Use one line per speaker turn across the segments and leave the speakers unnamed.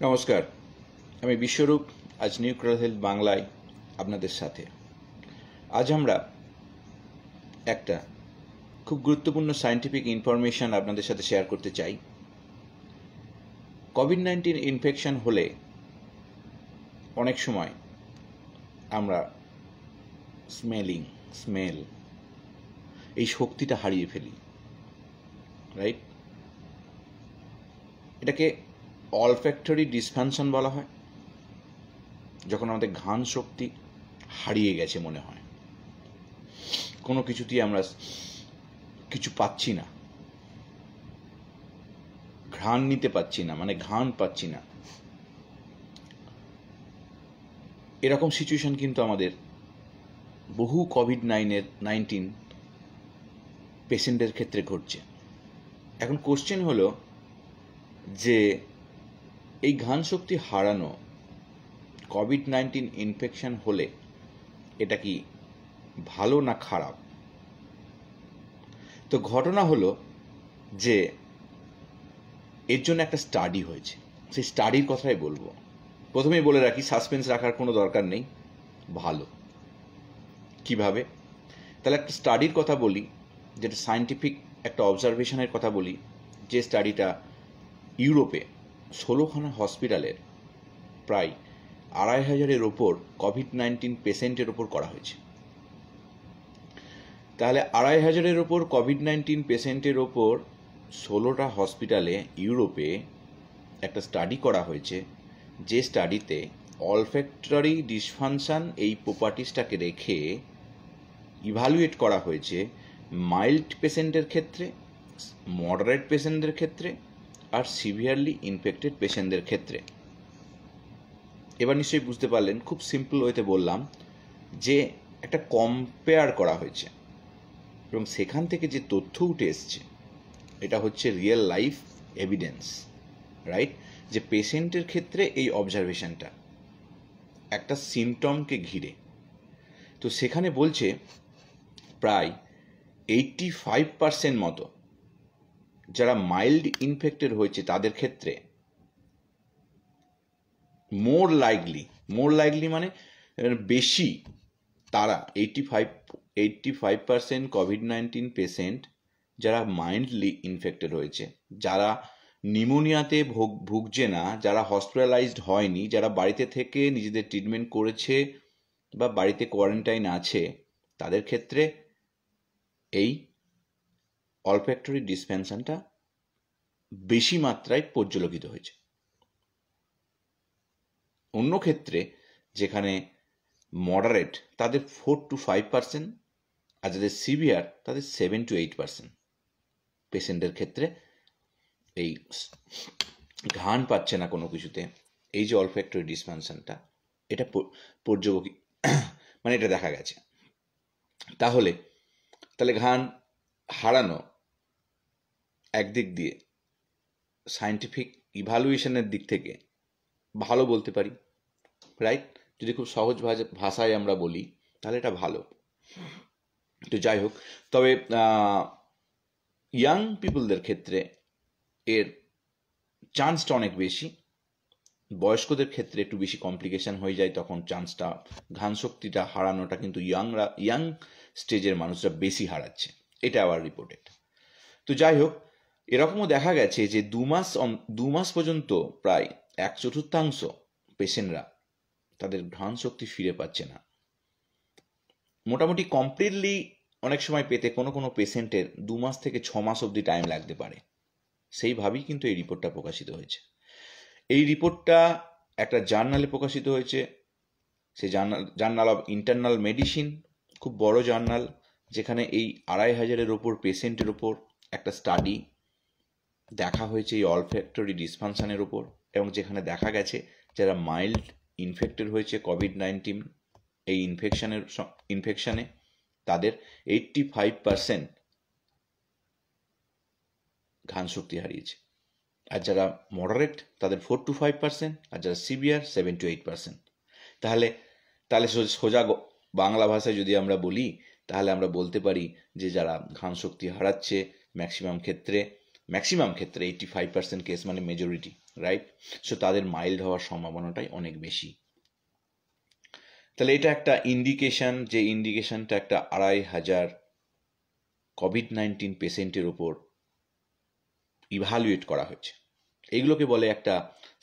নমস্কার, আমি বিশ্বরূপ। আজ নিউক্লিয়ার হেলথ বাংলায় আপনাদের সাথে। আজ আমরা একটা খুব গুরুত্বপূর্ণ সায়েন্টিফিক ইনফরমেশন আপনাদের সাথে শেয়ার করতে চাই। কোভিড-19 ইনফেকশন হলে অনেক সময় আমরা স্মেল এই শক্তিটা হারিয়ে ফেলি, রাইট? এটাকে অলফ্যাক্টরি ডিসফাংশন বলা হয়, যখন আমাদের ঘ্রাণ শক্তি হারিয়ে গেছে মনে হয়, কোনো কিছুতেই আমরা কিছু পাচ্ছি না, ঘ্রাণ নিতে পাচ্ছি না, মানে ঘ্রাণ পাচ্ছি না। এরকম সিচুয়েশন কিন্তু আমাদের বহু কোভিড-19 পেশেন্টের ক্ষেত্রে ঘটছে। এখন কোশ্চেন হলো যে এই ঘ্রাণ শক্তি হারানো কোভিড-19 ইনফেকশন হলে এটা কি ভালো না খারাপ? তো ঘটনা হলো যে এর জন্য একটা স্টাডি হয়েছে, সেই স্টাডির কথাই বলবো। প্রথমেই বলে রাখি, সাসপেন্স রাখার কোনো দরকার নেই, ভালো। কিভাবে? তাহলে একটা স্টাডির কথা বলি, যেটা সায়েন্টিফিক একটা অবজারভেশনের কথা বলি, যে স্টাডিটা ইউরোপে 16খানা হসপিটালের প্রায় 2500-এর ওপর কোভিড-19 পেশেন্টের ওপর করা হয়েছে। তাহলে 2500-এর ওপর কোভিড-19 পেশেন্টের ওপর 16টা হসপিটালে ইউরোপে একটা স্টাডি করা হয়েছে, যে স্টাডিতে অলফ্যাক্টরি ডিসফাংশন এই প্রপার্টিসটাকে রেখে ইভালুয়েট করা হয়েছে মাইল্ড পেশেন্টের ক্ষেত্রে, মডারেট পেশেন্টদের ক্ষেত্রে আর সিভিয়ারলি ইনফেক্টেড পেশেন্টদের ক্ষেত্রে। এবার নিশ্চয়ই বুঝতে পারলেন, খুব সিম্পল ওয়েতে বললাম যে একটা কম্পেয়ার করা হয়েছে এবং সেখান থেকে যে তথ্য উঠে এসছে এটা হচ্ছে রিয়েল লাইফ এভিডেন্স, রাইট? যে পেশেন্টের ক্ষেত্রে এই অবজারভেশনটা একটা সিমটমকে ঘিরে, তো সেখানে বলছে প্রায় 85% মতো যারা মাইল্ড ইনফেক্টেড হয়েছে তাদের ক্ষেত্রে মোর লাইকলি মানে বেশি, তারা 85% কোভিড-19 পেশেন্ট যারা মাইল্ডলি ইনফেক্টেড হয়েছে, যারা নিউমোনিয়াতে ভুগছে না, যারা হসপিটালাইজড হয়নি, যারা বাড়িতে থেকে নিজেদের ট্রিটমেন্ট করেছে বা বাড়িতে কোয়ারেন্টাইন আছে, তাদের ক্ষেত্রে এই অলফ্যাক্টরি ডিসফাংশনটা বেশি মাত্রায় পর্যবেক্ষিত হয়েছে। অন্য ক্ষেত্রে যেখানে মডারেট তাদের 4-5%, আর যাদের সিভিয়ার তাদের 7-8% পেশেন্টের ক্ষেত্রে এই ঘ্রাণ পাচ্ছে না কোনো কিছুতে, এই যে অলফ্যাক্টরি ডিসফাংশনটা, এটা মানে এটা দেখা গেছে। তাহলে ঘ্রাণ হারানো একদিক দিয়ে সায়েন্টিফিক ইভালুয়েশনের দিক থেকে ভালো বলতে পারি, রাইট? যদি খুব সহজ ভাষায় আমরা বলি তাহলে এটা ভালো। তো যাই হোক, তবে ইয়াং পিপলদের ক্ষেত্রে এর চান্সটা অনেক বেশি, বয়স্কদের ক্ষেত্রে একটু বেশি কমপ্লিকেশন হয়ে যায়, তখন চান্সটা ঘ্রাণ শক্তিটা হারানোটা কিন্তু ইয়াং স্টেজের মানুষরা বেশি হারাচ্ছে, এটা আবার রিপোর্টেড। তো যাই হোক, এরকমও দেখা গেছে যে 2 মাস পর্যন্ত প্রায় 1/4 পেশেন্টরা তাদের ঘ্রাণ শক্তি ফিরে পাচ্ছে না। মোটামুটি কমপ্লিটলি অনেক সময় পেতে কোনো পেশেন্টের 2 মাস থেকে 6 মাস অবধি টাইম লাগতে পারে। সেইভাবেই কিন্তু এই রিপোর্টটা প্রকাশিত হয়েছে। এই রিপোর্টটা একটা জার্নালে প্রকাশিত হয়েছে, সেই জার্নাল অফ ইন্টারনাল মেডিসিন, খুব বড় জার্নাল, যেখানে এই 2500-এর ওপর পেশেন্টের ওপর একটা স্টাডি দেখা হয়েছে এই অলফ্যাক্টরি ডিসফাংশনের ওপর, এবং যেখানে দেখা গেছে যারা মাইল্ড ইনফেক্টেড হয়েছে কোভিড-19 এই ইনফেকশনে তাদের 85% ঘ্রাণ শক্তি হারিয়েছে, আর যারা মডারেট তাদের 4-5%, আর যারা সিভিয়ার 7-8%। তাহলে সোজা বাংলা ভাষায় যদি আমরা বলি, তাহলে আমরা বলতে পারি যে যারা ঘ্রাণ শক্তি হারাচ্ছে ম্যাক্সিমাম ক্ষেত্রে ম্যাক্সিমাম ক্ষেত্রে 85% কেস মানে মেজরিটি, রাইট? সো তাদের মাইল্ড হওয়ার সম্ভাবনাটাই অনেক বেশি। তাহলে এটা একটা ইন্ডিকেশন, যে ইন্ডিকেশনটা একটা 2500 COVID-19 পেশেন্টের ওপর ইভালুয়েট করা হয়েছে। এইগুলোকে বলে একটা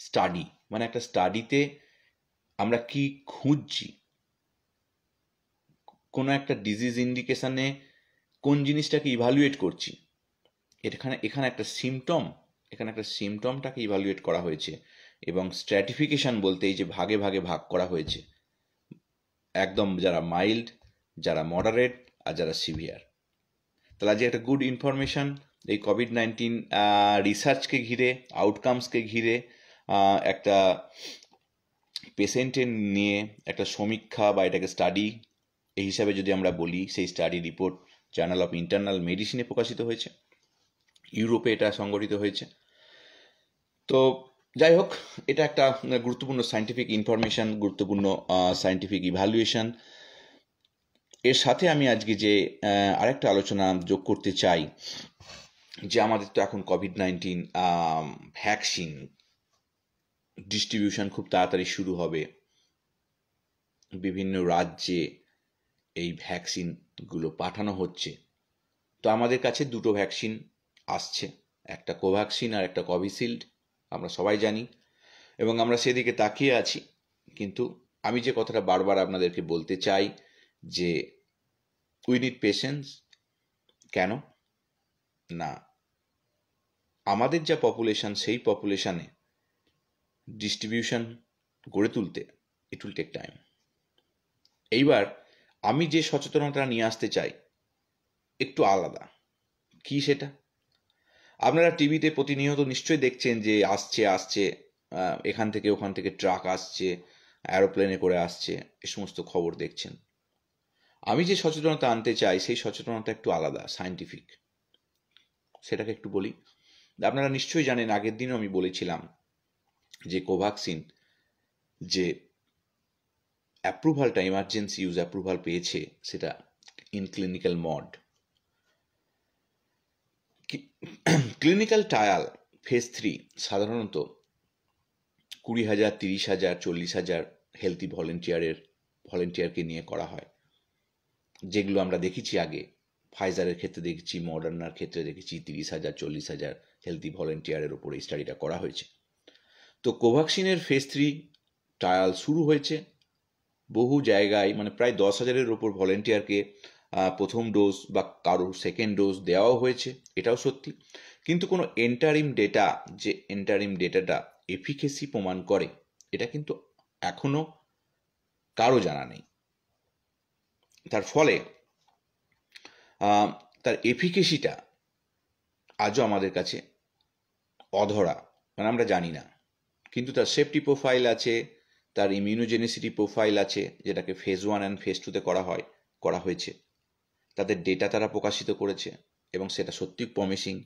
স্টাডি। মানে একটা স্টাডিতে আমরা কি খুঁজছি, কোনো একটা ডিজিজ ইন্ডিকেশনে কোন জিনিসটাকে ইভালুয়েট করছি, এখানে একটা সিমটমটাকে ইভালুয়েট করা হয়েছে। এবং স্ট্র্যাটিফিকেশন বলতে এই যে ভাগে ভাগে ভাগ করা হয়েছে, একদম যারা মাইল্ড, যারা মডারেট, আর যারা সিভিয়ার। তাহলে আজকে একটা গুড ইনফরমেশন এই COVID-19 রিসার্চকে ঘিরে, আউটকামসকে ঘিরে, একটা পেশেন্টের নিয়ে একটা সমীক্ষা বা এটাকে স্টাডি এই হিসাবে যদি আমরা বলি, সেই study report journal of internal মেডিসিনে প্রকাশিত হয়েছে, ইউরোপে এটা সংগঠিত হয়েছে। তো যাই হোক, এটা একটা গুরুত্বপূর্ণ সায়েন্টিফিক ইনফরমেশন, গুরুত্বপূর্ণ সায়েন্টিফিক ইভ্যালুয়েশন। এর সাথে আমি আজকে যে আরেকটা আলোচনা যোগ করতে চাই, যে আমাদের তো এখন COVID-19 ভ্যাকসিন ডিস্ট্রিবিউশন খুব তাড়াতাড়ি শুরু হবে। বিভিন্ন রাজ্যে এই ভ্যাকসিনগুলো পাঠানো হচ্ছে। তো আমাদের কাছে দুটো ভ্যাকসিন আসছে, একটা কোভ্যাক্সিন আর একটা কোভিশিল্ড, আমরা সবাই জানি, এবং আমরা সেদিকে তাকিয়ে আছি। কিন্তু আমি যে কথাটা বারবার আপনাদেরকে বলতে চাই যে উই নিড পেশেন্স। কেন না, আমাদের যা পপুলেশন, সেই পপুলেশনে ডিস্ট্রিবিউশন গড়ে তুলতে ইট উইল টেক টাইম। এইবার আমি যে সচেতনতা নিয়ে আসতে চাই একটু আলাদা। কি সেটা? আপনারা টিভিতে প্রতিনিয়ত নিশ্চয়ই দেখছেন যে আসছে এখান থেকে ওখান থেকে ট্রাক আসছে, অ্যারোপ্লেনে করে আসছে, এ সমস্ত খবর দেখছেন। আমি যে সচেতনতা আনতে চাই সেই সচেতনতা একটু আলাদা, সায়েন্টিফিক। সেটাকে একটু বলি। আপনারা নিশ্চয়ই জানেন, আগের দিনও আমি বলেছিলাম যে কোভ্যাক্সিন যে অ্যাপ্রুভালটা, ইমার্জেন্সি ইউজ অ্যাপ্রুভাল পেয়েছে, সেটা in clinical mod. Clinical trial phase 3 সাধারণত 20,000, 30,000, 40,000 হেলথি ভলেন্টিয়ারকে নিয়ে করা হয়, যেগুলো আমরা দেখেছি আগে। ফাইজারের ক্ষেত্রে দেখেছি, মডার্নার ক্ষেত্রে দেখেছি 30,000, 40,000 হেলথি ভলেন্টিয়ারের ওপর এই স্টাডিটা করা হয়েছে। তো কোভ্যাক্সিনের ফেজ 3 ট্রায়াল শুরু হয়েছে বহু জায়গায়, মানে প্রায় 10,000-এর ওপর ভলেন্টিয়ারকে প্রথম ডোজ বা কারোর সেকেন্ড ডোজ দেওয়াও হয়েছে, এটাও সত্যি। কিন্তু কোনো এন্টারিম ডেটাটা এফিকেসি প্রমাণ করে, এটা কিন্তু এখনো কারো জানা নেই। তার ফলে তার এফিকেসিটা আজও আমাদের কাছে অধরা, মানে আমরা জানি না। কিন্তু তার সেফটি প্রোফাইল আছে, তার ইমিউনোজেনিসিটি প্রোফাইল আছে, যেটাকে ফেজ 1 অ্যান্ড ফেজ 2-তে করা হয়েছে। তাদের ডেটা তারা প্রকাশিত করেছে এবং সেটা সত্যি promising.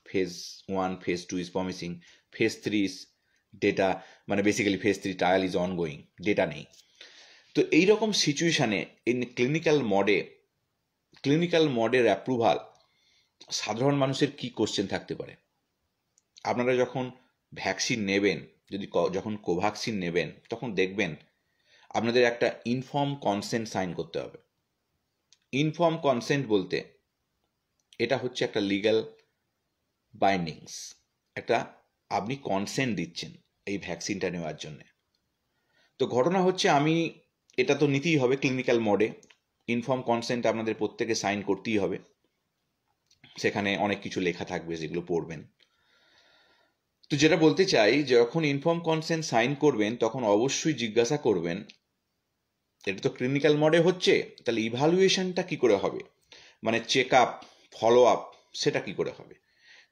Phase 1, phase 2 is promising, phase 3 is data, মানে basically phase 3 trial is ongoing, data নেই। তো এইরকম সিচুয়েশানে ইন ক্লিনিক্যাল মডের অ্যাপ্রুভাল, সাধারণ মানুষের কি কোশ্চেন থাকতে পারে? আপনারা যখন ভ্যাকসিন নেবেন, যখন কোভ্যাক্সিন নেবেন, তখন দেখবেন আপনাদের একটা ইনফর্ম কনসেন্ট সাইন করতে হবে। ইনফর্ম কনসেন্ট বলতে এটা হচ্ছে একটা লিগ্যাল বাইন্ডিংস, একটা আপনি কনসেন্ট দিচ্ছেন এই ভ্যাকসিনটা নেওয়ার জন্যে। তো ঘটনা হচ্ছে, এটা তো নিতেই হবে ক্লিনিক্যাল মডে, ইনফর্ম কনসেন্ট আপনাদের প্রত্যেকে সাইন করতেই হবে। সেখানে অনেক কিছু লেখা থাকবে, যেগুলো পড়বেন। তো যেটা বলতে চাই, যখন ইনফর্ম কনসেন্ট সাইন করবেন তখন অবশ্যই জিজ্ঞাসা করবেন, এটা তো ক্লিনিক্যাল মডে হচ্ছে, তাহলে ইভ্যালুয়েশনটা কি করে হবে, মানে চেক আপ, ফলো আপ, সেটা কি করে হবে?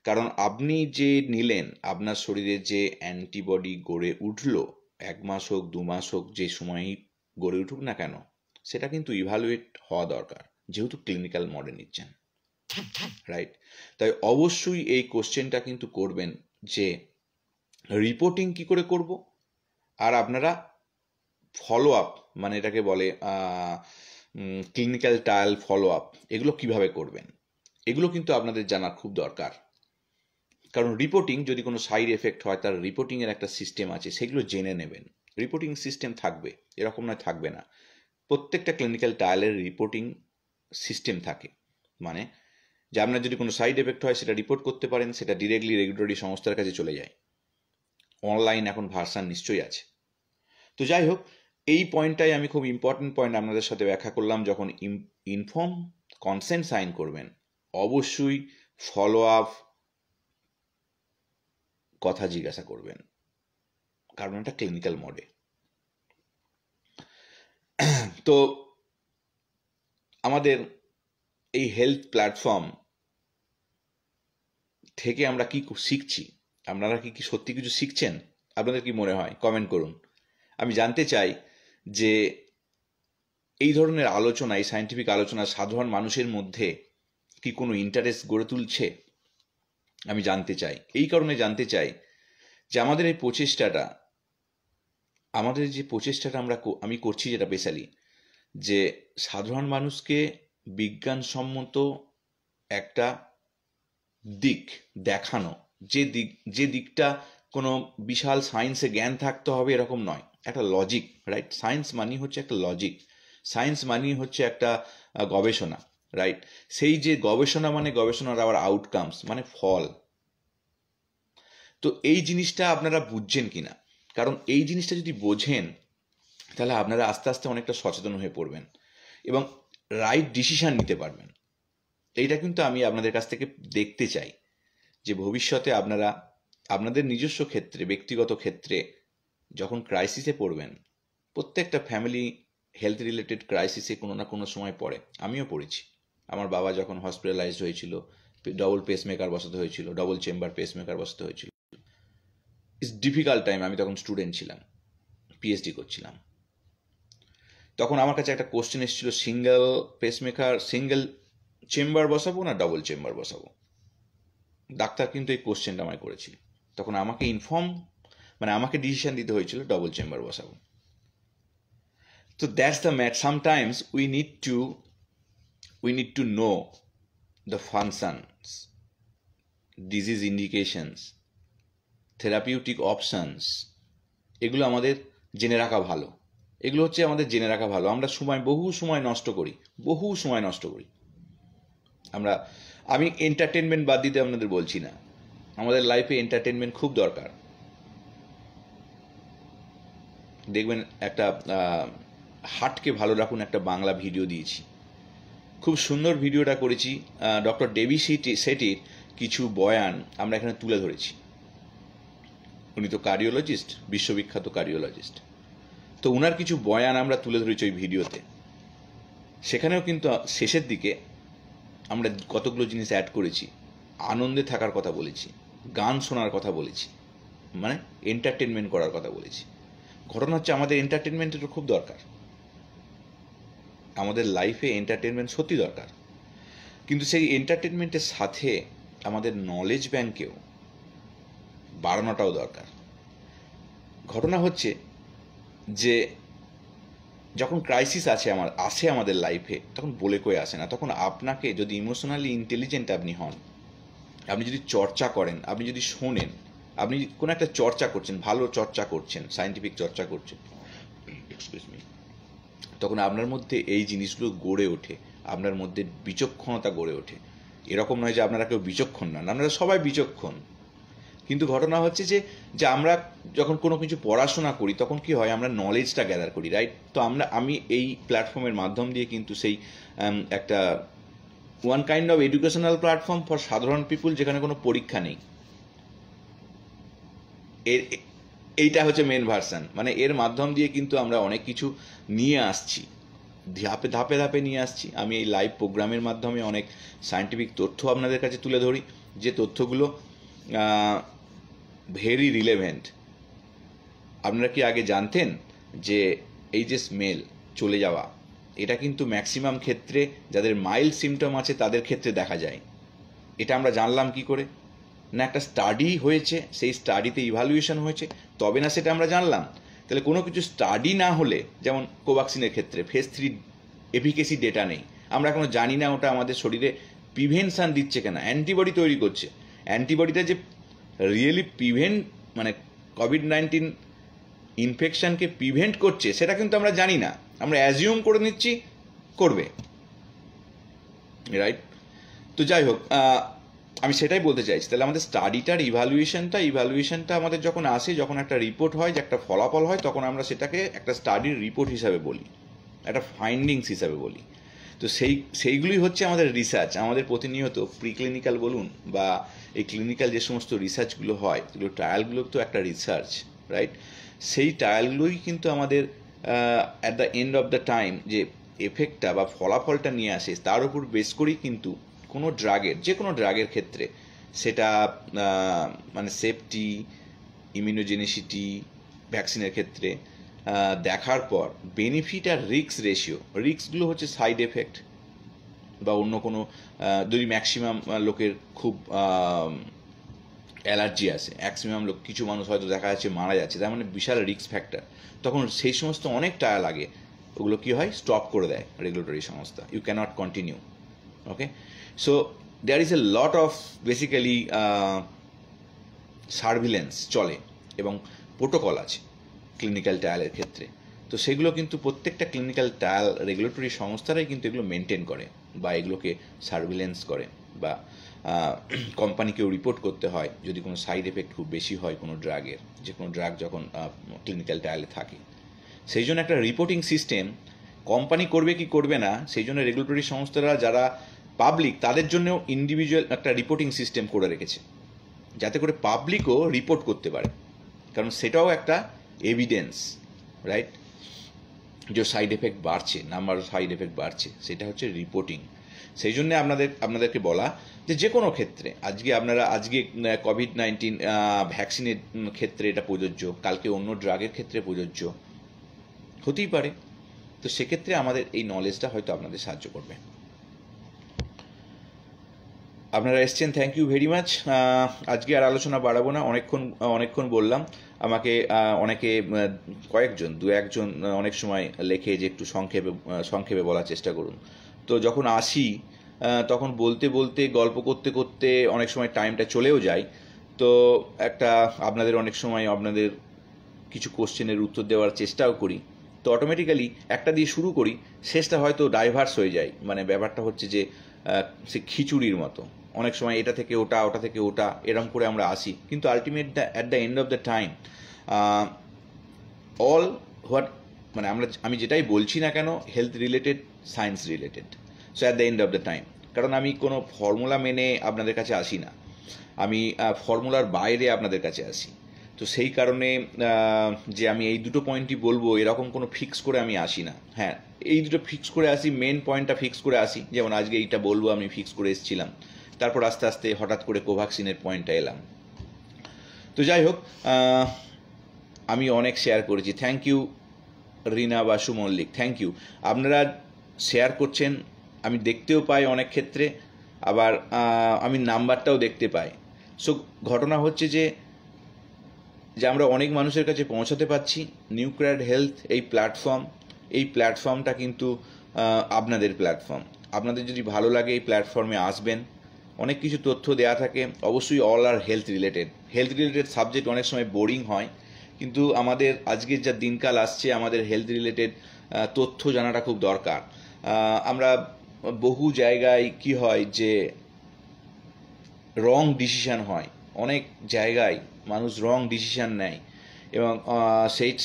কারণ আপনি যে নিলেন, আপনার শরীরে যে অ্যান্টিবডি গড়ে উঠলো, 1 মাস হোক 2 মাস হোক, যে সময়ই গড়ে উঠুক না কেন, সেটা কিন্তু ইভ্যালুয়েট হওয়া দরকার, যেহেতু ক্লিনিক্যাল মডে নিচ্ছেন, রাইট? তাই অবশ্যই এই কোশ্চেনটা কিন্তু করবেন যে রিপোর্টিং কি করে করব, আর আপনারা ফলো আপ, মানে এটাকে বলে ক্লিনিক্যাল ট্রায়াল ফলো আপ, এগুলো কিভাবে করবেন, এগুলো কিন্তু আপনাদের জানা খুব দরকার। কারণ রিপোর্টিং যদি কোনো সাইড এফেক্ট হয় তার রিপোর্টিংয়ের একটা সিস্টেম আছে, সেগুলো জেনে নেবেন। রিপোর্টিং সিস্টেম থাকবে, এরকম নয় থাকবে না। প্রত্যেকটা ক্লিনিক্যাল ট্রায়ালের রিপোর্টিং সিস্টেম থাকে, মানে যে আপনার যদি কোনো সাইড এফেক্ট হয় সেটা রিপোর্ট করতে পারেন, সেটা ডিরেক্টলি রেগুলেটরি সংস্থার কাছে চলে যায়। অনলাইন এখন ভার্সান নিশ্চয়ই আছে। তো যাই হোক, এই পয়েন্টটাই আমি খুব ইম্পর্টেন্ট পয়েন্ট আপনাদের সাথে ব্যাখ্যা করলাম। যখন ইনফর্ম কনসেন্ট সাইন করবেন, অবশ্যই ফলো আপ কথা জিজ্ঞাসা করবেন, কারণ এটা ক্লিনিক্যাল মোডে। তো আমাদের এই হেলথ প্ল্যাটফর্ম থেকে আমরা কি শিখছি? আপনারা কি সত্যি কিছু শিখছেন? আপনাদের কি মনে হয়? কমেন্ট করুন। আমি জানতে চাই যে এই ধরনের আলোচনা, এই সায়েন্টিফিক আলোচনা সাধারণ মানুষের মধ্যে কি কোনো ইন্টারেস্ট গড়ে তুলছে? আমি জানতে চাই। এই কারণে জানতে চাই যে আমাদের এই প্রচেষ্টাটা, আমি করছি যেটা স্পেশালি, যে সাধারণ মানুষকে বিজ্ঞানসম্মত একটা দিক দেখানো, যে দিকটা কোনো বিশাল সায়েন্সে জ্ঞান থাকতে হবে এরকম নয়, একটা লজিক, রাইট? সায়েন্স মানি হচ্ছে একটা লজিক, সায়েন্স মানি হচ্ছে একটা গবেষণা, রাইট? সেই যে গবেষণা মানে গবেষণার আবার আউটকামস মানে ফল। তো এই জিনিসটা আপনারা বুঝছেন কিনা? কারণ এই জিনিসটা যদি বোঝেন তাহলে আপনারা আস্তে আস্তে অনেকটা সচেতন হয়ে পড়বেন এবং রাইট ডিসিশন নিতে পারবেন। এইটা কিন্তু আমি আপনাদের কাছ থেকে দেখতে চাই যে ভবিষ্যতে আপনারা আপনাদের নিজস্ব ক্ষেত্রে, ব্যক্তিগত ক্ষেত্রে যখন ক্রাইসিসে পড়বেন, প্রত্যেকটা ফ্যামিলি হেলথ রিলেটেড ক্রাইসিসে কোনো না কোনো সময় পড়ে। আমিও পড়েছি। আমার বাবা যখন হসপিটালাইজড হয়েছিল, ডবল পেসমেকার বসাতে হয়েছিল, ডবল চেম্বার পেসমেকার বসাতে হয়েছিল। It's difficult time. আমি তখন স্টুডেন্ট ছিলাম, পিএইচডি করছিলাম। তখন আমার কাছে একটা কোশ্চেন এসেছিল, সিঙ্গেল পেসমেকার, সিঙ্গেল চেম্বার বসাবো না ডবল চেম্বার বসাবো? ডাক্তার কিন্তু এই কোশ্চেনটা আমায় করেছিল। তখন আমাকে আমাকে ডিসিশন দিতে হয়েছিল ডবল চেম্বার বসাবো। তো that's the math. Sometimes we need to know the functions, disease indications, therapeutic options. এগুলো আমাদের জেনে রাখা ভালো। এগুলো হচ্ছে আমাদের জেনে রাখা ভালো। আমরা বহু সময় নষ্ট করি। আমি এন্টারটেনমেন্ট বাদ দিতে আপনাদের বলছি না, আমাদের লাইফে এন্টারটেনমেন্ট খুব দরকার। দেখবেন একটা হার্টকে ভালো রাখুন একটা বাংলা ভিডিও দিয়েছি, খুব সুন্দর ভিডিওটা করেছি। ডক্টর ডেভি সেটির কিছু বয়ান আমরা এখানে তুলে ধরেছি। উনি তো কার্ডিওলজিস্ট, বিশ্ববিখ্যাত কার্ডিওলজিস্ট। তো উনার কিছু বয়ান আমরা তুলে ধরেছি ওই ভিডিওতে। সেখানেও কিন্তু শেষের দিকে আমরা কতগুলো জিনিস অ্যাড করেছি। আনন্দে থাকার কথা বলেছি, গান শোনার কথা বলেছি, মানে এন্টারটেনমেন্ট করার কথা বলেছি। ঘটনা হচ্ছে আমাদের এন্টারটেনমেন্টেরও খুব দরকার। আমাদের লাইফে এন্টারটেনমেন্ট সত্যি দরকার, কিন্তু সেই এন্টারটেনমেন্টের সাথে আমাদের নলেজ ব্যাংকেও বাড়ানোটাও দরকার। ঘটনা হচ্ছে যে যখন ক্রাইসিস আসে আমাদের লাইফে, তখন বলে কয়ে আসে না। তখন আপনাকে যদি ইমোশনালি ইন্টেলিজেন্ট আপনি হন, আপনি যদি চর্চা করেন, আপনি যদি শোনেন, আপনি কোনো একটা চর্চা করছেন, ভালো চর্চা করছেন, সায়েন্টিফিক চর্চা করছেন, এক্সকিউজ মি, তখন আপনার মধ্যে এই জিনিসগুলো গড়ে ওঠে, আপনার মধ্যে বিচক্ষণতা গড়ে ওঠে। এরকম নয় যে আপনারা কেউ বিচক্ষণ না, আপনারা সবাই বিচক্ষণ। কিন্তু ঘটনা হচ্ছে যে আমরা যখন কোনো কিছু পড়াশোনা করি তখন কি হয়, আমরা নলেজটা গ্যাদার করি, রাইট? তো আমি এই প্ল্যাটফর্মের মাধ্যম দিয়ে কিন্তু সেই একটা one kind of educational platform for সাধারণ পিপুল, যেখানে কোনো পরীক্ষা নেই। এইটা হচ্ছে মেন ভার্সন। মানে এর মাধ্যম দিয়ে কিন্তু আমরা অনেক কিছু নিয়ে আসছি, ধাপে ধাপে নিয়ে আসছি। আমি এই লাইভ প্রোগ্রামের মাধ্যমে অনেক সায়েন্টিফিক তথ্য আপনাদের কাছে তুলে ধরি, যে তথ্যগুলো ভেরি রিলেভেন্ট। আপনারা কি আগে জানতেন যে এই যে স্মেল চলে যাওয়া, এটা কিন্তু ম্যাক্সিমাম ক্ষেত্রে যাদের মাইল্ড সিমটম আছে তাদের ক্ষেত্রে দেখা যায়? এটা আমরা জানলাম কি করে? না একটা স্টাডি হয়েছে, সেই স্টাডিতে ইভ্যালুয়েশন হয়েছে, তবে না সেটা আমরা জানলাম। তাহলে কোনো কিছু স্টাডি না হলে, যেমন কোভ্যাক্সিনের ক্ষেত্রে ফেজ 3 এফিকেসি ডেটা নেই, আমরা এখনো জানি না ওটা আমাদের শরীরে প্রিভেনশন দিচ্ছে কিনা, অ্যান্টিবডি তৈরি করছে। অ্যান্টিবডিটা যে রিয়েলি মানে কোভিড-19 ইনফেকশনকে প্রিভেন্ট করছে সেটা কিন্তু আমরা জানি না, আমরা অ্যাজিউম করে নিচ্ছি করবে, রাইট? তো যাই হোক, আমি সেটাই বলতে চাইছি। তাহলে আমাদের স্টাডিটার ইভ্যালুয়েশনটা আমাদের যখন আসে, যখন একটা রিপোর্ট হয়, যে একটা ফলাফল হয়, তখন আমরা সেটাকে একটা স্টাডির রিপোর্ট হিসাবে বলি, একটা ফাইন্ডিংস হিসাবে বলি। তো সেইগুলি হচ্ছে আমাদের রিসার্চ। আমাদের প্রতিনিয়ত প্রিক্লিনিক্যাল বলুন বা এই ক্লিনিক্যাল যে সমস্ত রিসার্চগুলো হয়, এগুলো ট্রায়ালগুলো তো একটা রিসার্চ, রাইট? সেই ট্রায়ালগুলোই কিন্তু আমাদের at the end of the time যে এফেক্টটা বা ফলাফলটা নিয়ে আসে, তার উপর বেস করেই কিন্তু কোনো ড্রাগের, যে কোনো ড্রাগের ক্ষেত্রে সেটা মানে সেফটি, ইমিউনোজেনিসিটি, ভ্যাকসিনের ক্ষেত্রে দেখার পর বেনিফিট আর রিস্কগুলো হচ্ছে সাইড এফেক্ট বা অন্য কোনো, যদি ম্যাক্সিমাম লোকের খুব অ্যালার্জি আসে, ম্যাক্সিমাম লোক, কিছু মানুষ হয়তো দেখা যাচ্ছে মারা যাচ্ছে, তার মানে বিশাল রিস্ক ফ্যাক্টর, তখন সেই সমস্ত অনেক টাকা লাগে, ওগুলো কী হয়, স্টপ করে দেয় রেগুলেটরি সংস্থা, you can't continue. Okay, so there is a lot of basically surveillance চলে এবং প্রোটোকল আছে ক্লিনিক্যাল ট্রায়ালের ক্ষেত্রে। তো সেগুলো কিন্তু প্রত্যেকটা ক্লিনিক্যাল ট্রায়াল রেগুলেটরি সংস্থারাই কিন্তু এগুলো মেনটেন করে বা এগুলোকে সার্ভিলেন্স করে, বা কোম্পানিকেও রিপোর্ট করতে হয় যদি কোনো সাইড এফেক্ট খুব বেশি হয় কোনো ড্রাগের, যে কোনো ড্রাগ যখন ক্লিনিক্যাল ট্রায়ালে থাকে। সেই জন্য একটা রিপোর্টিং সিস্টেম কোম্পানি করবে কি করবে না, সেই জন্য রেগুলেটরি সংস্থারা যারা পাবলিক, তাদের জন্যও ইন্ডিভিজুয়াল একটা রিপোর্টিং সিস্টেম করে রেখেছে, যাতে করে পাবলিকও রিপোর্ট করতে পারে, কারণ সেটাও একটা এভিডেন্স, রাইট? যে সাইড এফেক্ট বাড়ছে, নাম্বার অফ সাইড এফেক্ট বাড়ছে, সেটা হচ্ছে রিপোর্টিং। সেই জন্য আপনাদেরকে বলা যে কোনো ক্ষেত্রে, আজকে কোভিড-19 ভ্যাকসিনের ক্ষেত্রে এটা প্রযোজ্য, কালকে অন্য ড্রাগের ক্ষেত্রে প্রযোজ্য হতেই পারে। তো সেক্ষেত্রে আমাদের এই নলেজটা হয়তো আপনাদের সাহায্য করবে। আপনারা এসছেন, থ্যাংক ইউ ভেরি মাচ। আজকে আর আলোচনা বাড়াবো না, অনেকক্ষণ বললাম। আমাকে অনেকে দু একজন অনেক সময় লেখে যে একটু সংক্ষেপে বলার চেষ্টা করুন। তো যখন আসি তখন বলতে বলতে, গল্প করতে করতে অনেক সময় টাইমটা চলেও যায়। তো অনেক সময় আপনাদের কিছু কোশ্চেনের উত্তর দেওয়ার চেষ্টাও করি। তো অটোমেটিক্যালি একটা দিয়ে শুরু করি, শেষটা হয়তো ডাইভার্স হয়ে যায়, মানে ব্যাপারটা হচ্ছে যে সে খিচুড়ির মতো, অনেক সময় এটা থেকে ওটা, ওটা থেকে ওটা, এরম করে আমরা আসি, কিন্তু at the end of the time all what, মানে আমি যেটাই বলছি না কেন, health related, science related. So at the end of the time, কারণ আমি কোনো ফর্মুলা মেনে আপনাদের কাছে আসি না, আমি ফর্মুলার বাইরে আপনাদের কাছে আসি। তো সেই কারণে যে আমি এই দুটো পয়েন্টই বলবো এরকম কোনো ফিক্স করে আমি আসি না। হ্যাঁ, এই দুটো ফিক্স করে আসি, মেন পয়েন্টটা ফিক্স করে আসি, যেমন আজকে এইটা বলবো আমি ফিক্স করে এসেছিলাম, তারপর আস্তে আস্তে হঠাৎ করে কোভ্যাক্সিনের পয়েন্টটা এলাম। তো যাই হোক, আমি অনেক শেয়ার করেছি, thank you Rina Basu Mallick, thank you. আপনারা শেয়ার করছেন, আমি দেখতেও পাই অনেক ক্ষেত্রে, আবার আমি নাম্বারটাও দেখতে পাই। সো ঘটনা হচ্ছে যে আমরা অনেক মানুষের কাছে পৌঁছাতে পারছি। নিউক্লিয়ার হেলথ এই প্ল্যাটফর্মটা কিন্তু আপনাদের প্ল্যাটফর্ম। আপনাদের যদি ভালো লাগে এই প্ল্যাটফর্মে আসবেন, অনেক কিছু তথ্য দেওয়া থাকে, অবশ্যই অল আর হেলথ রিলেটেড সাবজেক্ট অনেক সময় বোরিং হয়, কিন্তু আমাদের আজকের যা দিনকাল আসছে, আমাদের হেলথ রিলেটেড তথ্য জানাটা খুব দরকার। আমরা বহু জায়গায় কি হয় যে রং ডিসিশন হয়, অনেক জায়গায় মানুষ রং ডিসিশন নেয়, এবং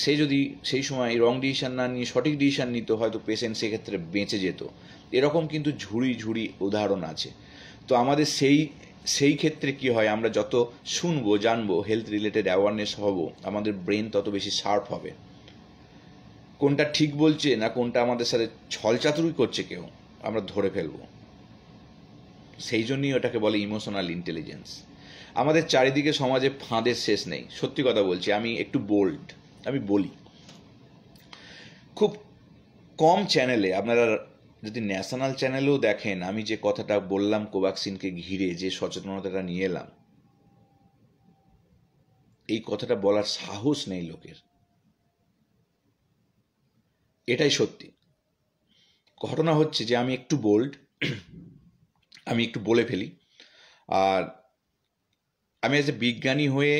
সে যদি সেই সময় রং ডিসিশন না নিয়ে সঠিক ডিসিশন নিত, হয়তো পেশেন্ট সেক্ষেত্রে বেঁচে যেত। এরকম কিন্তু ঝুড়ি উদাহরণ আছে। তো আমাদের সেই ক্ষেত্রে কি হয়, আমরা যত শুনবো, জানবো, হেলথ রিলেটেড অ্যাওয়ারনেস হব, আমাদের ব্রেন তত বেশি শার্প হবে। কোনটা ঠিক বলছে না কোনটা আমাদের সাথে ছলচাতুরি করছে কেউ, আমরা ধরে ফেলবো। সেই জন্যই ওটাকে বলে ইমোশনাল ইন্টেলিজেন্স। আমাদের চারিদিকে সমাজে ফাঁদের শেষ নেই, সত্যি কথা বলছি। আমি একটু বোল্ড, আমি বলি, খুব কম চ্যানেলে, আপনারা যদি ন্যাশনাল চ্যানেলেও দেখেন, আমি যে কথাটা বললাম কোভ্যাক্সিনকে ঘিরে, যে সচেতনতাটা নিয়ে এলাম, এই কথাটা বলার সাহস নেই লোকের। এটাই সত্যি ঘটনা হচ্ছে যে আমি একটু বোল্ড, আমি একটু বলে ফেলি। আর আমি এজ এ বিজ্ঞানী হয়ে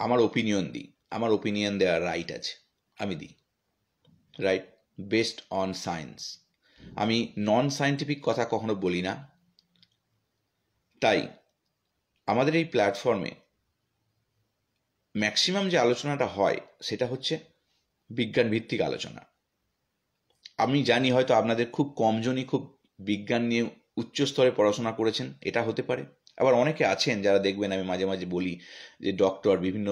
আমার ওপিনিয়ন দিই, আমার ওপিনিয়ন দেওয়ার রাইট আছে, আমি দিই, রাইট, বেসড অন সায়েন্স। আমি নন সায়েন্টিফিক কথা কখনো বলি না। তাই আমাদের এই প্ল্যাটফর্মে ম্যাক্সিমাম যে আলোচনাটা হয় সেটা হচ্ছে বিজ্ঞান ভিত্তিক আলোচনা। আমি জানি হয়তো আপনাদের খুব কমজনই খুব বিজ্ঞান নিয়ে উচ্চ স্তরে পড়াশোনা করেছেন, এটা হতে পারে। আবার অনেকে আছেন যারা দেখবেন আমি মাঝে মাঝে বলি যে ডক্টর বিভিন্ন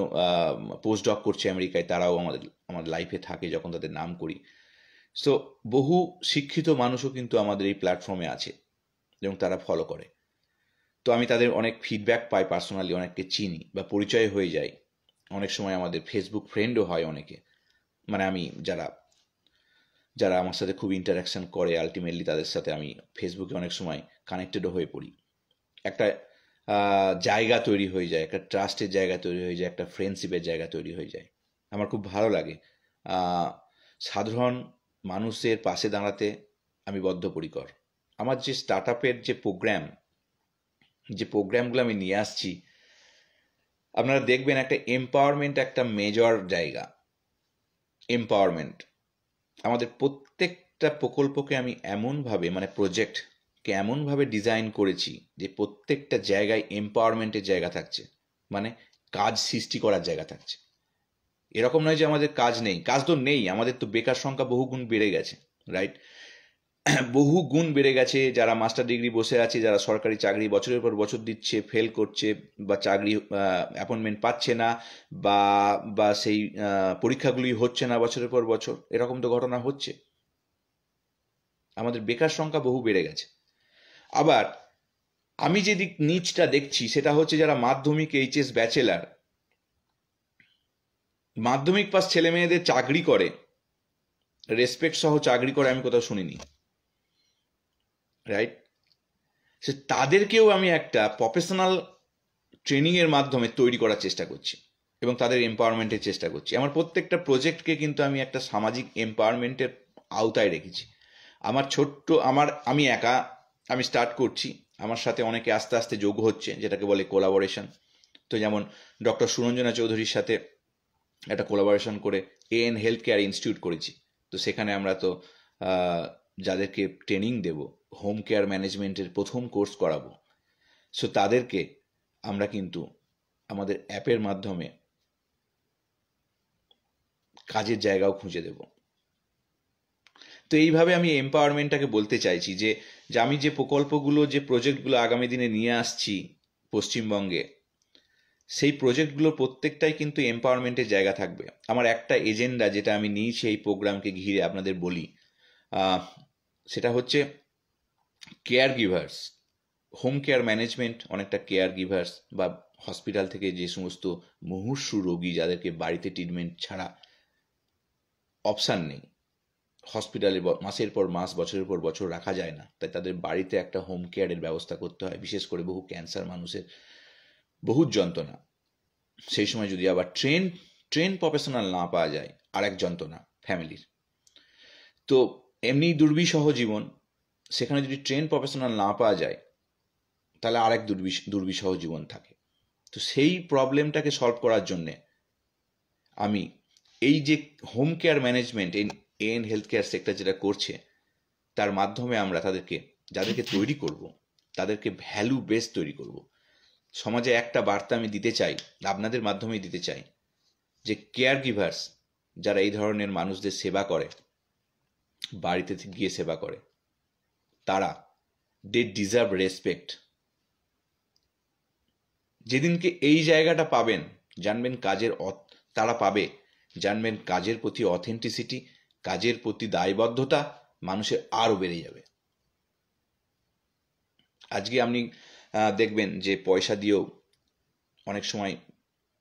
পোস্ট ডক করছে আমেরিকায়, তারাও আমার লাইফে থাকে যখন তাদের নাম করি। সো বহু শিক্ষিত মানুষও কিন্তু আমাদের এই প্ল্যাটফর্মে আছে এবং তারা ফলো করে। তো আমি তাদের অনেক ফিডব্যাক পাই, পার্সোনালি অনেককে চিনি বা পরিচয় হয়ে যায়। অনেক সময় আমাদের ফেসবুক ফ্রেন্ডও হয় অনেকে, মানে আমি যারা আমার সাথে খুব ইন্টারাকশন করে, আলটিমেটলি তাদের সাথে আমি ফেসবুকে অনেক সময় কানেক্টেডও হয়ে পড়ি। একটা জায়গা তৈরি হয়ে যায়, একটা ট্রাস্টের জায়গা তৈরি হয়ে যায়, একটা ফ্রেন্ডশিপের জায়গা তৈরি হয়ে যায়। আমার খুব ভালো লাগে। সাধারণ মানুষের পাশে দাঁড়াতে আমি বদ্ধপরিকর। আমার যে স্টার্ট আপের যে প্রোগ্রামগুলো আমি নিয়ে আসছি, আপনারা দেখবেন একটা এম্পাওয়ারমেন্ট একটা মেজর জায়গা। এম্পাওয়ারমেন্ট আমাদের প্রত্যেকটা প্রকল্পকে আমি এমনভাবে, মানে প্রজেক্টকে এমনভাবে ডিজাইন করেছি যে প্রত্যেকটা জায়গায় এম্পাওয়ারমেন্টের জায়গা থাকছে, মানে কাজ সৃষ্টি করার জায়গা থাকছে। এরকম নয় যে আমাদের কাজ নেই, কাজ তো নেই, আমাদের তো বেকার সংখ্যা বহুগুণ বেড়ে গেছে, রাইট? বহু গুণ বেড়ে গেছে। যারা মাস্টার ডিগ্রি বসে আছে, যারা সরকারি চাকরি বছরের পর বছর দিচ্ছে, ফেল করছে বা চাকরি অ্যাপয়েন্টমেন্ট পাচ্ছে না, বা সেই পরীক্ষাগুলি হচ্ছে না বছরের পর বছর, এরকম তো ঘটনা হচ্ছে। আমাদের বেকার সংখ্যা বহু বেড়ে গেছে। আবার আমি যে নিচটা দেখছি সেটা হচ্ছে যারা মাধ্যমিক, এইচএস, ব্যাচেলার, মাধ্যমিক পাস ছেলে মেয়েদের চাকরি করে, রেসপেক্ট সহ চাকরি করে আমি কোথাও শুনিনি, রাইট? সে তাদেরকেও আমি একটা প্রফেশনাল ট্রেনিংয়ের মাধ্যমে তৈরি করার চেষ্টা করছি এবং তাদের এম্পাওয়ারমেন্টের চেষ্টা করছি। আমার প্রত্যেকটা প্রজেক্টকে কিন্তু আমি একটা সামাজিক এম্পাওয়ারমেন্টের আওতায় রেখেছি। আমি একা স্টার্ট করছি, আমার সাথে অনেকে আস্তে আস্তে যোগ হচ্ছে, যেটাকে বলে কোলাবোরেশন। তো যেমন ডক্টর সুরঞ্জনা চৌধুরীর সাথে একটা কোলাবোরেশন করে এএন হেলথ কেয়ার ইনস্টিটিউট করেছি। তো সেখানে আমরা তো যাদেরকে ট্রেনিং দেব, হোম কেয়ার ম্যানেজমেন্টের প্রথম কোর্স করাবো, সো তাদেরকে আমরা কিন্তু আমাদের অ্যাপের মাধ্যমে কাজের জায়গাও খুঁজে দেব। তো এইভাবে আমি এম্পাওয়ারমেন্টটাকে বলতে চাইছি যে আমি যে প্রকল্পগুলো, যে প্রজেক্টগুলো আগামী দিনে নিয়ে আসছি পশ্চিমবঙ্গে, সেই প্রজেক্টগুলোর প্রত্যেকটাই কিন্তু এম্পাওয়ারমেন্টের জায়গা থাকবে। আমার একটা এজেন্ডা যেটা আমি নিয়েছি এই প্রোগ্রামকে ঘিরে আপনাদের বলি, সেটা হচ্ছে care givers, home care management অনেকটা কেয়ার গিভার্স, বা হসপিটাল থেকে যে সমস্ত মুমূর্ষু রোগী যাদেরকে বাড়িতে ট্রিটমেন্ট ছাড়া অপশান নেই, হসপিটালে মাসের পর মাস, বছরের পর বছর রাখা যায় না, তাই তাদের বাড়িতে একটা হোম কেয়ারের ব্যবস্থা করতে হয়। বিশেষ করে বহু ক্যান্সার মানুষের বহু যন্ত্রণা, সেই সময় যদি আবার ট্রেন প্রফেশনাল না পাওয়া যায়, আরেক যন্ত্রণা ফ্যামিলির। তো এমনি দুর্বিষহ জীবন, সেখানে যদি ট্রেন প্রফেশনাল না পাওয়া যায় তাহলে আরেক দুর্বিষহ জীবন থাকে। তো সেই প্রবলেমটাকে সলভ করার জন্যে আমি এই যে হোম কেয়ার ম্যানেজমেন্ট, এই এএন হেলথ কেয়ার সেক্টর যেটা করছে, তার মাধ্যমে আমরা যাদেরকে তৈরি করব, তাদেরকে ভ্যালু বেস তৈরি করব। সমাজে একটা বার্তা আমি দিতে চাই, আপনাদের মাধ্যমেই দিতে চাই, যে কেয়ার গিভার্স যারা এই ধরনের মানুষদের সেবা করে, বাড়িতে গিয়ে সেবা করে, তারা দে ডিজার্ভ রেসপেক্ট। যেদিনকে এই জায়গাটা পাবেন, জানবেন তারা পাবে, জানবেন কাজের প্রতি অথেন্টিসিটি, কাজের প্রতি দায়বদ্ধতা মানুষের আরও বেড়ে যাবে। আজকে আপনি দেখবেন যে পয়সা দিয়েও অনেক সময়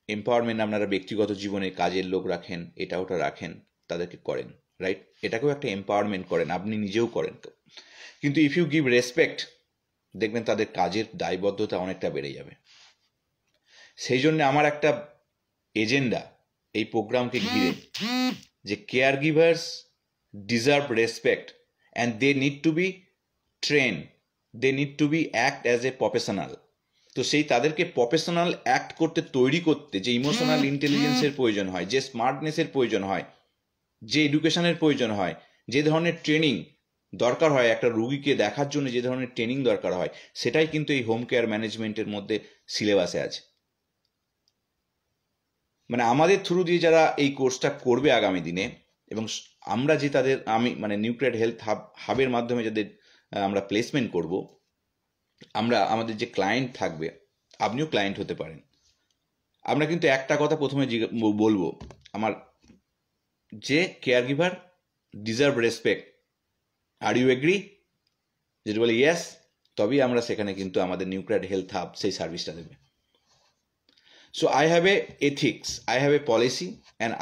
এম্পাওয়ারমেন্ট আপনারা ব্যক্তিগত জীবনে কাজের লোক রাখেন, এটা ওটা রাখেন, তাদেরকে করেন, রাইট? এটাকেও একটা এম্পাওয়ারমেন্ট করেন, আপনি নিজেও করেন। কিন্তু ইফ ইউ গিভ রেসপেক্ট, দেখবেন তাদের কাজের দায়বদ্ধতা অনেকটা বেড়ে যাবে। সেই জন্য আমার একটা এজেন্ডা এই প্রোগ্রামকে ঘিরে, যে care givers deserve respect and they need to be train, they need to be act as a professional. তো সেই তাদেরকে প্রফেশনাল অ্যাক্ট করতে তৈরি করতে যে ইমোশনাল ইন্টেলিজেন্সের প্রয়োজন হয়, যে স্মার্টনেসের প্রয়োজন হয়, যে এডুকেশনের প্রয়োজন হয়, যে ধরনের ট্রেনিং দরকার হয় একটা রুগীকে দেখার জন্য, যে ধরনের ট্রেনিং দরকার হয়, সেটাই কিন্তু এই হোম কেয়ার ম্যানেজমেন্টের মধ্যে সিলেবাসে আছে। মানে আমাদের থ্রু দিয়ে যারা এই কোর্সটা করবে আগামী দিনে, এবং আমরা যে তাদের মানে নিউক্লিয়ার হেলথ হাবের মাধ্যমে যাদের আমরা প্লেসমেন্ট করব, আমরা আমাদের যে ক্লায়েন্ট থাকবে, আপনিও ক্লায়েন্ট হতে পারেন। আমরা কিন্তু একটা কথা প্রথমে বলবো, আমার যে care giver deserve respect, are you agree? যদি বলে ইয়েস, তবেই আমরা সেখানে কিন্তু আমাদের নিউক্লিয়ার হেলথ হাব সেই সার্ভিসটা দেবে। So I have a ethics, I have a policy, and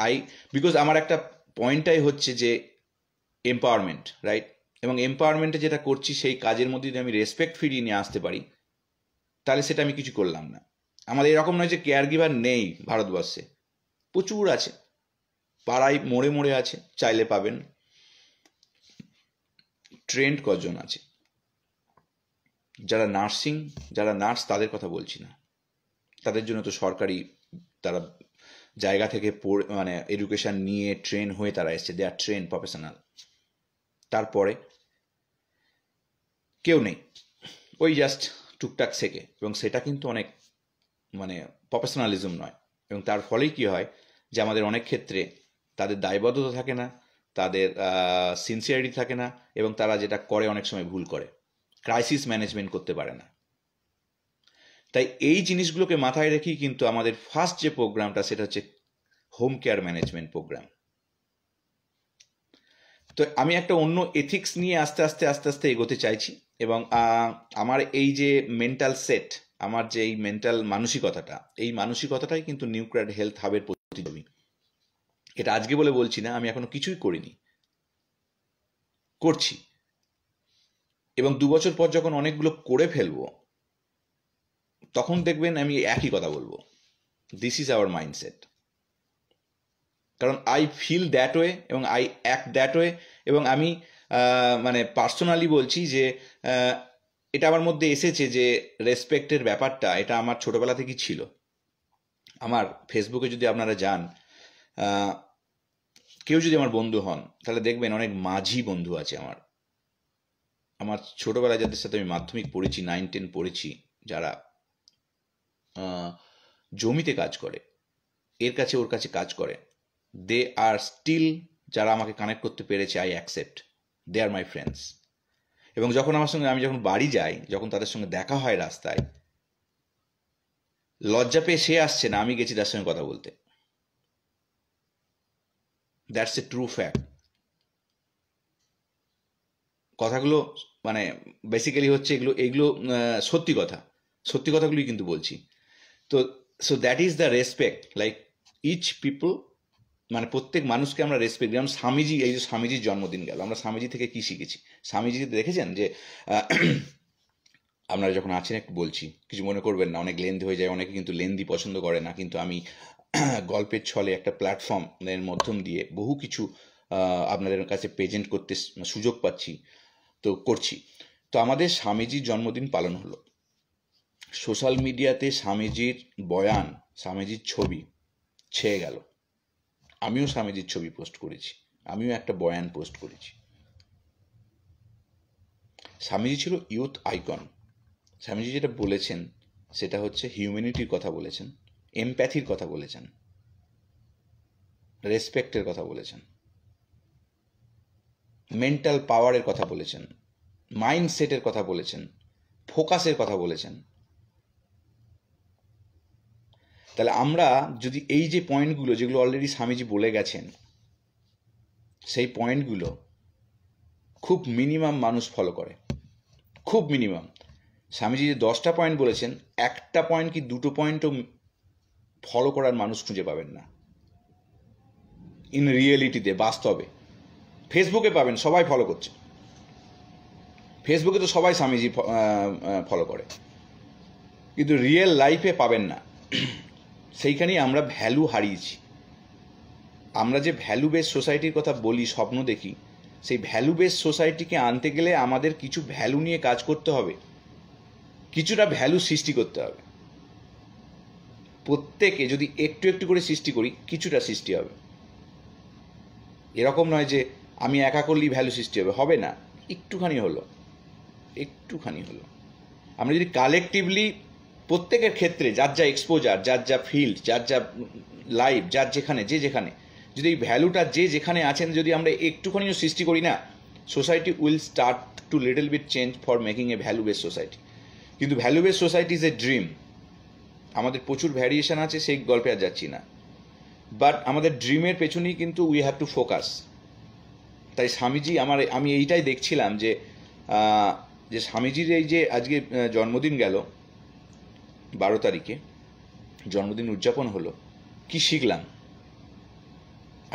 because আমার একটা পয়েন্টটাই হচ্ছে যে এম্পাওয়ারমেন্ট, রাইট? এবং এম্পাওয়ারমেন্টে যেটা করছি সেই কাজের মধ্যে যদি আমি রেসপেক্ট ফিরিয়ে নিয়ে আসতে পারি, তাহলে সেটা আমি কিছু করলাম না। আমাদের এরকম নয় যে কেয়ার গিভার নেই ভারতবর্ষে, প্রচুর আছে, পাড়ায় মোড়ে মোড়ে আছে, চাইলে পাবেন। ট্রেন্ড কজন আছে? যারা নার্স তাদের কথা বলছি না, তাদের জন্য তো সরকারি তারা জায়গা থেকে মানে এডুকেশন নিয়ে ট্রেন হয়ে তারা এসছে, দে আর ট্রেন প্রফেশনাল। তারপরে কেউ নেই, ওই জাস্ট টুকটাক শেখে, এবং সেটা কিন্তু অনেক মানে প্রফেশনালিজম নয়। এবং তার ফলেই কি হয় যে আমাদের অনেক ক্ষেত্রে তাদের দায়বদ্ধতা থাকে না, তাদের সিনসিয়ারিটি থাকে না, এবং তারা যেটা করে অনেক সময় ভুল করে, ক্রাইসিস ম্যানেজমেন্ট করতে পারে না। তাই এই জিনিসগুলোকে মাথায় রেখেই কিন্তু আমাদের ফার্স্ট যে প্রোগ্রামটা, সেটা হচ্ছে হোম কেয়ার ম্যানেজমেন্ট প্রোগ্রাম। তো আমি একটা অন্য এথিক্স নিয়ে আস্তে আস্তে এগোতে চাইছি, এবং আমার এই যে মেন্টাল সেট, আমার যে এই মেন্টাল মানসিকতাটা, এই মানসিকতাটাই কিন্তু নিউক্লিয়ার হেলথ হাবের প্রতিযোগী। এটা আজকে বলে বলছি না, আমি এখনো কিছুই করিনি, করছি, এবং 2 বছর পর যখন অনেকগুলো করে ফেলবো, তখন দেখবেন আমি একই কথা বলবো, দিস ইজ আওয়ার মাইন্ডসেট। কারণ আই ফিল দ্যাট ওয়ে এবং আই অ্যাক্ট দ্যাট ওয়ে, এবং আমি মানে পার্সোনালি বলছি যে এটা আমার মধ্যে এসেছে যে রেসপেক্টের ব্যাপারটা, এটা আমার ছোটবেলা থেকেই ছিল। আমার ফেসবুকে যদি আপনারা যান, কেউ যদি আমার বন্ধু হন, তাহলে দেখবেন অনেক মাঝি বন্ধু আছে আমার ছোটবেলায় যাদের সাথে আমি মাধ্যমিক পড়েছি, 9-10 পড়েছি, যারা জমিতে কাজ করে, এর কাছে ওর কাছে কাজ করে, দে আর স্টিল, যারা আমাকে কানেক্ট করতে পেরেছে, I accept, they are my friends. এবং যখন আমি যখন বাড়ি যাই, যখন তাদের সঙ্গে দেখা হয় রাস্তায়, লজ্জা পেয়ে সে আসছে না, আমি গেছি তার সঙ্গে কথা বলতে। That's a true fact. কথাগুলো মানে বেসিক্যালি হচ্ছে এগুলো সত্যি কথাগুলোই কিন্তু বলছি। তো so that is the respect, like each people, মানে প্রত্যেক মানুষকে আমরা রেসপেক্ট দিই। যেমন স্বামীজি, এই যে স্বামীজির জন্মদিন গেল, আমরা স্বামীজি থেকে কি শিখেছি? স্বামীজি দেখেছেন যে আপনারা যখন আছেন একটু বলছি, কিছু মনে করবেন না, অনেক লেন্দি হয়ে যায়, অনেকে কিন্তু লেন্দি পছন্দ করে না, কিন্তু আমি গল্পের ছলে একটা প্ল্যাটফর্মের মাধ্যম দিয়ে বহু কিছু আপনাদের কাছে প্রেজেন্ট করতে সুযোগ পাচ্ছি, তো করছি। তো আমাদের স্বামীজির জন্মদিন পালন হলো, সোশ্যাল মিডিয়াতে স্বামীজির বয়ান, স্বামীজির ছবি ছেয়ে গেল। আমিও স্বামীজির ছবি পোস্ট করেছি, আমিও একটা বয়ান পোস্ট করেছি। স্বামীজি ছিল ইউথ আইকন। স্বামীজি যেটা বলেছেন সেটা হচ্ছে হিউম্যানিটির কথা বলেছেন, এমপ্যাথির কথা বলেছেন, রেসপেক্টের কথা বলেছেন, মেন্টাল পাওয়ারের কথা বলেছেন, মাইন্ডসেটের কথা বলেছেন, ফোকাসের কথা বলেছেন। তাহলে আমরা যদি এই যে পয়েন্টগুলো, যেগুলো অলরেডি স্বামীজি বলে গেছেন, সেই পয়েন্টগুলো খুব মিনিমাম মানুষ ফলো করে, খুব মিনিমাম। স্বামীজি যে 10টা পয়েন্ট বলেছেন, একটা পয়েন্ট কি 2টো পয়েন্টও ফলো করার মানুষ খুঁজে পাবেন না ইন রিয়েলিটিতে, বাস্তবে। ফেসবুকে পাবেন, সবাই ফলো করছে, ফেসবুকে তো সবাই স্বামীজি ফলো করে, কিন্তু রিয়েল লাইফে পাবেন না। সেইখানেই আমরা ভ্যালু হারিয়েছি। আমরা যে ভ্যালু বেস সোসাইটির কথা বলি, স্বপ্ন দেখি, সেই ভ্যালু বেস সোসাইটিকে আনতে গেলে আমাদের কিছু ভ্যালু নিয়ে কাজ করতে হবে। কিছুটা ভ্যালু সৃষ্টি করতে হবে। প্রত্যেকে যদি একটু একটু করে সৃষ্টি করি, কিছুটা সৃষ্টি হবে। এরকম নয় যে আমি একা করলেই ভ্যালু সৃষ্টি হবে, হবে না। একটুখানি হলো, আমরা যদি কালেকটিভলি প্রত্যেকের ক্ষেত্রে যার যা এক্সপোজার, যার যা ফিল্ড, যার যা লাইফ, যার যেখানে যদি এই ভ্যালুটা যেখানে আছেন যদি আমরা একটুখানিও সৃষ্টি করি না, society will start to little bit change for making a value base society. কিন্তু value base society is a dream. আমাদের প্রচুর ভ্যারিয়েশন আছে, সেই গল্পে আর যাচ্ছি না, বাট আমাদের ড্রিমের পেছনেই কিন্তু উই হ্যাভ টু ফোকাস। তাই স্বামীজি আমি এইটাই দেখছিলাম যে স্বামীজির এই যে আজকে জন্মদিন গেল, 12 তারিখে জন্মদিন উদযাপন হলো, কি শিখলাম?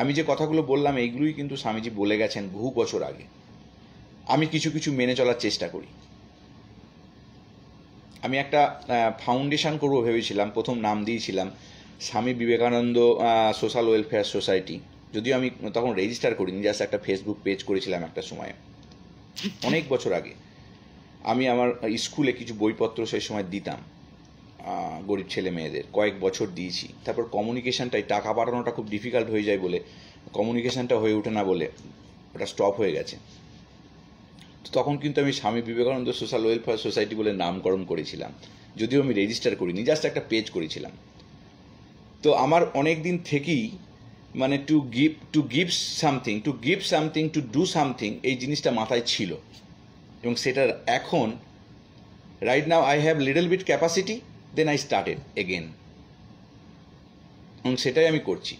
আমি যে কথাগুলো বললাম এইগুলোই কিন্তু স্বামীজি বলে গেছেন বহু বছর আগে। আমি কিছু কিছু মেনে চলার চেষ্টা করি। আমি একটা ফাউন্ডেশন করবো ভেবেছিলাম, প্রথম নাম দিয়েছিলাম Swami Vivekananda social welfare society. যদিও আমি তখন রেজিস্টার করিনি, জাস্ট একটা ফেসবুক পেজ করেছিলাম একটা সময়, অনেক বছর আগে। আমি আমার স্কুলে কিছু বইপত্র সেই সময় দিতাম গরিব ছেলে মেয়েদের, কয়েক বছর দিয়েছি। তারপর কমিউনিকেশনটাই, টাকা পাঠানোটা খুব ডিফিকাল্ট হয়ে যায় বলে, কমিউনিকেশনটা হয়ে ওঠে না বলে ওটা স্টপ হয়ে গেছে। তো তখন কিন্তু আমি Swami Vivekananda social welfare society বলে নামকরণ করেছিলাম, যদিও আমি রেজিস্টার করিনি, জাস্ট একটা পেজ করেছিলাম। তো আমার অনেক দিন থেকেই মানে to give something to do something, এই জিনিসটা মাথায় ছিল। এবং সেটার এখন right now I have little bit capacity, then I started again, এবং সেটাই আমি করছি।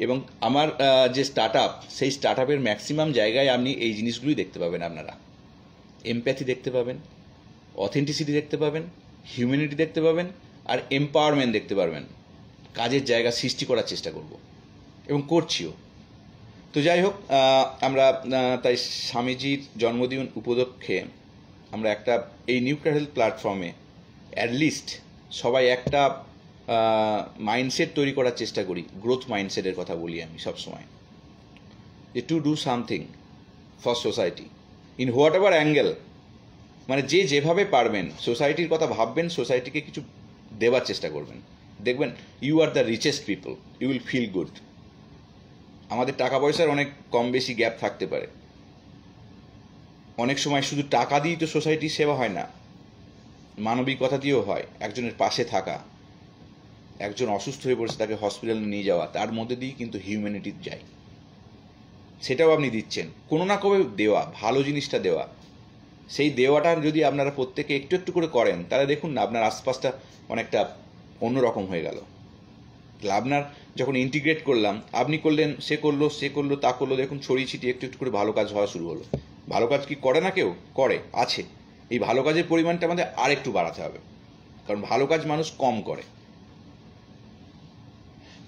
এবং আমার যে স্টার্ট আপ, সেই স্টার্ট আপের ম্যাক্সিমাম জায়গায় আপনি এই জিনিসগুলোই দেখতে পাবেন। আপনারা এমপ্যাথি দেখতে পাবেন, অথেন্টিসিটি দেখতে পাবেন, হিউম্যানিটি দেখতে পাবেন, আর এম্পাওয়ারমেন্ট দেখতে পারবেন। কাজের জায়গা সৃষ্টি করার চেষ্টা করব এবং করছিও। তো যাই হোক, আমরা তাই স্বামীজির জন্মদিন উপলক্ষে আমরা একটা এই নিউ ক্যাডেল প্ল্যাটফর্মে অ্যাটলিস্ট সবাই একটা মাইন্ডসেট তৈরি করার চেষ্টা করি। গ্রোথ মাইন্ডসেটের কথা বলি আমি সবসময়, যে two do something for society in what ever angle. মানে যেভাবে পারবেন সোসাইটির কথা ভাববেন, সোসাইটিকে কিছু দেওয়ার চেষ্টা করবেন। দেখবেন you are the richest people, you will feel good. আমাদের টাকা পয়সার অনেক কম বেশি গ্যাপ থাকতে পারে, অনেক সময় শুধু টাকা দিয়েই তো সোসাইটির সেবা হয় না, মানবিকতা দিয়েও হয়। একজনের পাশে থাকা, একজন অসুস্থ হয়ে পড়েছে তাকে হসপিটালে নিয়ে যাওয়া, তার মধ্যে দিয়েই কিন্তু হিউম্যানিটি যায়। সেটাও আপনি দিচ্ছেন, কোনো না কোনো দেওয়া, ভালো জিনিসটা দেওয়া। সেই দেওয়াটা যদি আপনারা প্রত্যেকে একটু একটু করে করেন, তাহলে দেখুন না আপনার আশপাশটা অনেকটা অন্যরকম হয়ে গেল। আপনার যখন ইন্টিগ্রেট করলাম, আপনি করলেন, সে করলো, তা করলো, দেখুন ছড়িয়ে ছিটিয়ে একটু একটু করে ভালো কাজ হওয়া শুরু হলো। ভালো কাজ কি করে না কেউ? করে, আছে। এই ভালো কাজের পরিমাণটা আমাদের আর একটু বাড়াতে হবে, কারণ ভালো কাজ মানুষ কম করে।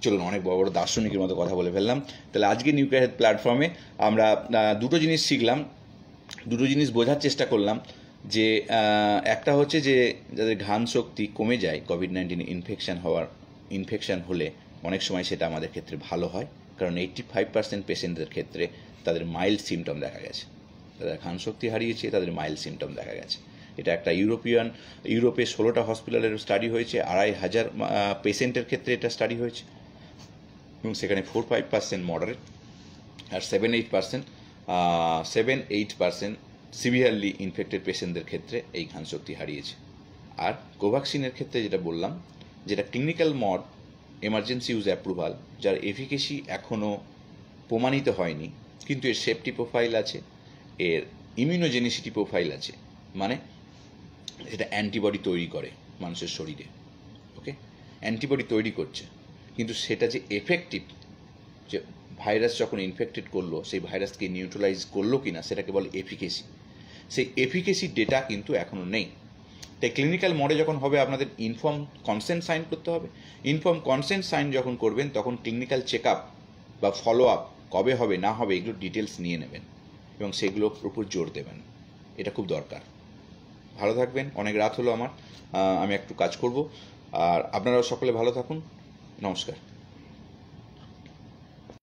চলুন, অনেক বড় বড় দার্শনিকের মতো কথা বলে ফেললাম। তাহলে আজকে নিউ ক্যাডেল প্ল্যাটফর্মে আমরা দুটো জিনিস শিখলাম, দুটো জিনিস বোঝার চেষ্টা করলাম। যে একটা হচ্ছে যে যাদের ঘ্রাণ শক্তি কমে যায় কোভিড-19 ইনফেকশন হলে, অনেক সময় সেটা আমাদের ক্ষেত্রে ভালো হয়, কারণ 85% পেশেন্টদের ক্ষেত্রে তাদের মাইল্ড সিমটম দেখা গেছে। তাদের ঘ্রাণ শক্তি হারিয়েছে, তাদের মাইল্ড সিমটম দেখা গেছে। এটা একটা ইউরোপে 16টা হসপিটালের স্টাডি হয়েছে, 2500 পেশেন্টের ক্ষেত্রে এটা স্টাডি হয়েছে, এবং সেখানে 4-5% মডারেট আর 7-8% সিভিয়ারলি ইনফেক্টেড পেশেন্টদের ক্ষেত্রে এই ঘ্রাণ শক্তি হারিয়েছে। আর কোভ্যাক্সিনের ক্ষেত্রে যেটা বললাম, যেটা clinical mod emergency use approval, যার এফিকেসি এখনও প্রমাণিত হয়নি, কিন্তু এর সেফটি প্রোফাইল আছে, এর ইমিউনোজেনিসিটি প্রোফাইল আছে, মানে এটা অ্যান্টিবডি তৈরি করে মানুষের শরীরে। ওকে, অ্যান্টিবডি তৈরি করছে, কিন্তু সেটা যে এফেক্টিভ, যে ভাইরাস যখন ইনফেক্টেড করলো সেই ভাইরাসকে নিউট্রালাইজ করলো কিনা, সেটাকে বলে এফিকেসি। সেই এফিকেসি ডেটা কিন্তু এখনও নেই। তাই ক্লিনিক্যাল মডে যখন হবে, আপনাদের ইনফর্ম কনসেন্ট সাইন করতে হবে। ইনফর্ম কনসেন্ট সাইন যখন করবেন, তখন ক্লিনিক্যাল চেক আপ বা ফলো আপ কবে হবে না হবে এগুলো ডিটেলস নিয়ে নেবেন এবং সেগুলোর উপর জোর দেবেন। এটা খুব দরকার। ভালো থাকবেন। অনেক রাত হলো আমার, আমি একটু কাজ করব। আর আপনারাও সকলে ভালো থাকুন। নমস্কার।